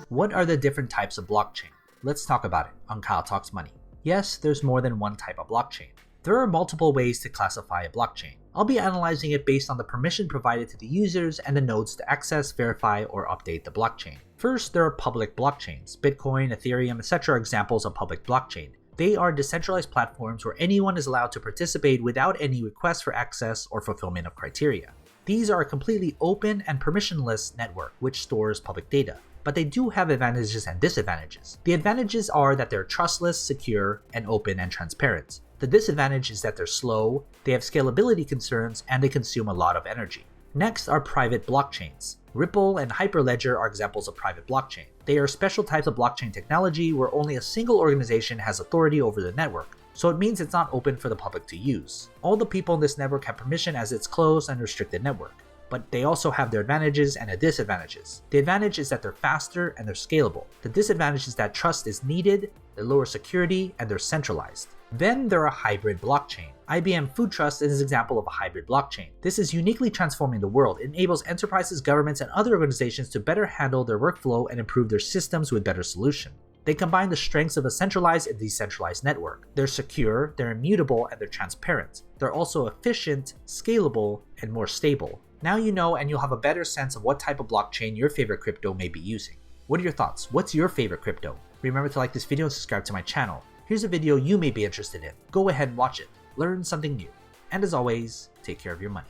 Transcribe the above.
What are the different types of blockchain? Let's talk about it on Kyle Talks Money. Yes, there's more than one type of blockchain. There are multiple ways to classify a blockchain. I'll be analyzing it based on the permission provided to the users and the nodes to access, verify, or update the blockchain. First, there are public blockchains. Bitcoin, Ethereum, etc. are examples of public blockchain. They are decentralized platforms where anyone is allowed to participate without any request for access or fulfillment of criteria. These are a completely open and permissionless network which stores public data. But they do have advantages and disadvantages. The advantages are that they're trustless, secure, and open and transparent. The disadvantage is that they're slow, they have scalability concerns, and they consume a lot of energy. Next are private blockchains. Ripple and Hyperledger are examples of private blockchain. They are special types of blockchain technology where only a single organization has authority over the network, so it means it's not open for the public to use. All the people in this network have permission as it's closed and restricted network. But they also have their advantages and their disadvantages. The advantage is that they're faster and they're scalable. The disadvantage is that trust is needed, they're lower security, and they're centralized. Then there are hybrid blockchain. IBM Food Trust is an example of a hybrid blockchain. This is uniquely transforming the world. It enables enterprises, governments, and other organizations to better handle their workflow and improve their systems with better solution. They combine the strengths of a centralized and decentralized network. They're secure, they're immutable, and they're transparent. They're also efficient, scalable, and more stable. Now you know, and you'll have a better sense of what type of blockchain your favorite crypto may be using. What are your thoughts? What's your favorite crypto? Remember to like this video and subscribe to my channel. Here's a video you may be interested in. Go ahead and watch it. Learn something new. And as always, take care of your money.